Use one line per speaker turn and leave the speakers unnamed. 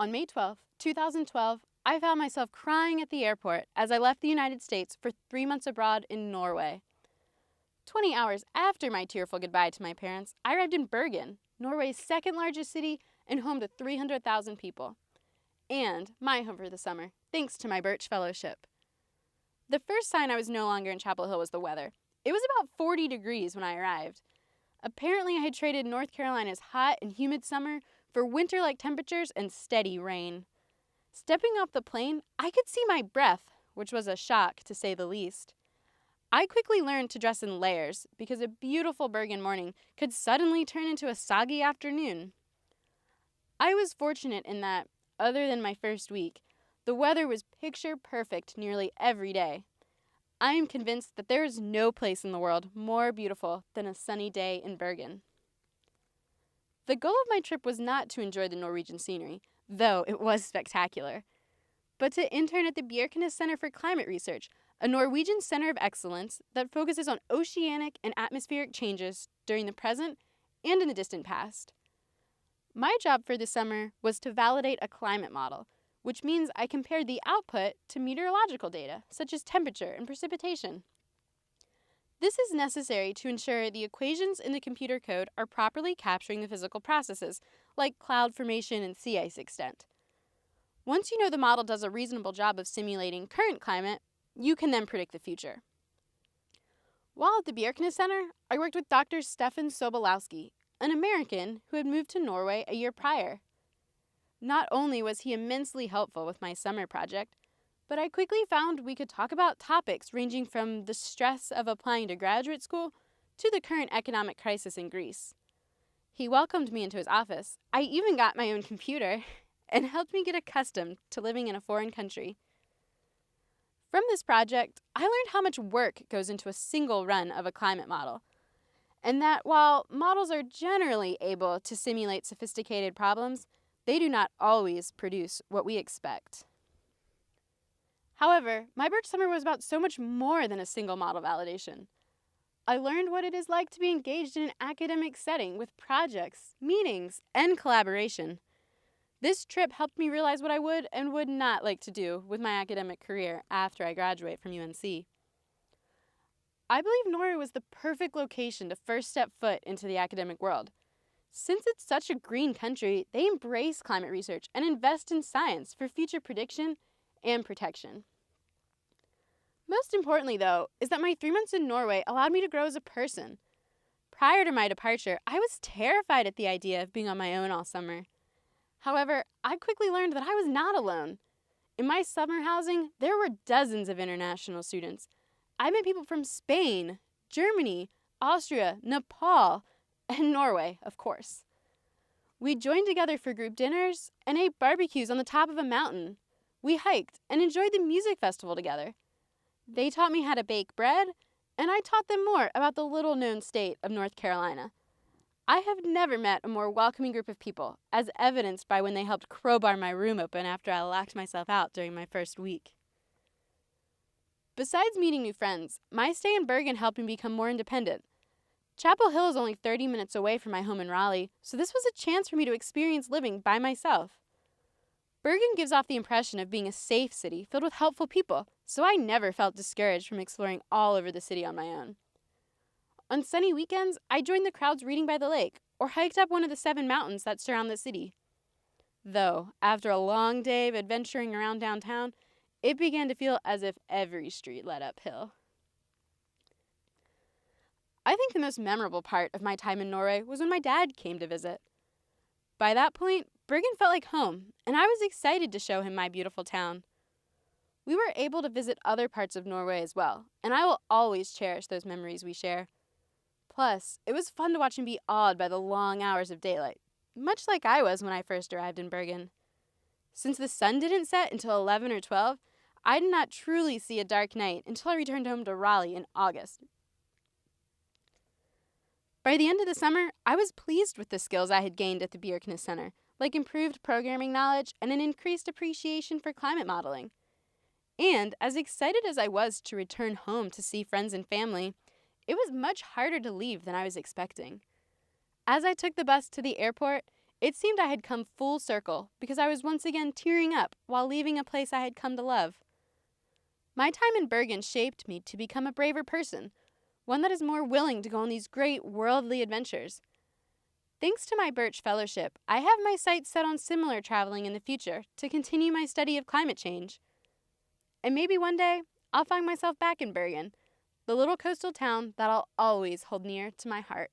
On May 12, 2012, I found myself crying at the airport as I left the United States for 3 months abroad in Norway. 20 hours after my tearful goodbye to my parents, I arrived in Bergen, Norway's second largest city and home to 300,000 people. And my home for the summer, thanks to my Birch Fellowship. The first sign I was no longer in Chapel Hill was the weather. It was about 40 degrees when I arrived. Apparently, I had traded North Carolina's hot and humid summer for winter-like temperatures and steady rain. Stepping off the plane, I could see my breath, which was a shock to say the least. I quickly learned to dress in layers because a beautiful Bergen morning could suddenly turn into a soggy afternoon. I was fortunate in that, other than my first week, the weather was picture perfect nearly every day. I am convinced that there is no place in the world more beautiful than a sunny day in Bergen. The goal of my trip was not to enjoy the Norwegian scenery, though it was spectacular, but to intern at the Bjerknes Center for Climate Research, a Norwegian center of excellence that focuses on oceanic and atmospheric changes during the present and in the distant past. My job for the summer was to validate a climate model, which means I compared the output to meteorological data, such as temperature and precipitation. This is necessary to ensure the equations in the computer code are properly capturing the physical processes, like cloud formation and sea ice extent. Once you know the model does a reasonable job of simulating current climate, you can then predict the future. While at the Bjerknes Center, I worked with Dr. Stefan Sobolowski, an American who had moved to Norway a year prior. Not only was he immensely helpful with my summer project, but I quickly found we could talk about topics ranging from the stress of applying to graduate school to the current economic crisis in Greece. He welcomed me into his office. I even got my own computer and helped me get accustomed to living in a foreign country. From this project, I learned how much work goes into a single run of a climate model, and that while models are generally able to simulate sophisticated problems, they do not always produce what we expect. However, my Birch summer was about so much more than a single model validation. I learned what it is like to be engaged in an academic setting with projects, meetings, and collaboration. This trip helped me realize what I would and would not like to do with my academic career after I graduate from UNC. I believe Norway was the perfect location to first step foot into the academic world. Since it's such a green country, they embrace climate research and invest in science for future prediction and protection. Most importantly, though, is that my 3 months in Norway allowed me to grow as a person. Prior to my departure, I was terrified at the idea of being on my own all summer. However, I quickly learned that I was not alone. In my summer housing, there were dozens of international students. I met people from Spain, Germany, Austria, Nepal, and Norway, of course. We joined together for group dinners and ate barbecues on the top of a mountain. We hiked and enjoyed the music festival together. They taught me how to bake bread, and I taught them more about the little-known state of North Carolina. I have never met a more welcoming group of people, as evidenced by when they helped crowbar my room open after I locked myself out during my first week. Besides meeting new friends, my stay in Bergen helped me become more independent. Chapel Hill is only 30 minutes away from my home in Raleigh, so this was a chance for me to experience living by myself. Bergen gives off the impression of being a safe city filled with helpful people, so I never felt discouraged from exploring all over the city on my own. On sunny weekends, I joined the crowds reading by the lake or hiked up one of the 7 mountains that surround the city. Though, after a long day of adventuring around downtown, it began to feel as if every street led uphill. I think the most memorable part of my time in Norway was when my dad came to visit. By that point, Bergen felt like home, and I was excited to show him my beautiful town. We were able to visit other parts of Norway as well, and I will always cherish those memories we share. Plus, it was fun to watch him be awed by the long hours of daylight, much like I was when I first arrived in Bergen. Since the sun didn't set until 11 or 12, I did not truly see a dark night until I returned home to Raleigh in August. By the end of the summer, I was pleased with the skills I had gained at the Bjerknes Center, like improved programming knowledge and an increased appreciation for climate modeling. And as excited as I was to return home to see friends and family, it was much harder to leave than I was expecting. As I took the bus to the airport, It seemed I had come full circle because I was once again tearing up while leaving a place I had come to love. My time in Bergen shaped me to become a braver person, one that is more willing to go on these great worldly adventures. Thanks to my Birch Fellowship, I have my sights set on similar traveling in the future to continue my study of climate change. And maybe one day, I'll find myself back in Bergen, the little coastal town that I'll always hold near to my heart.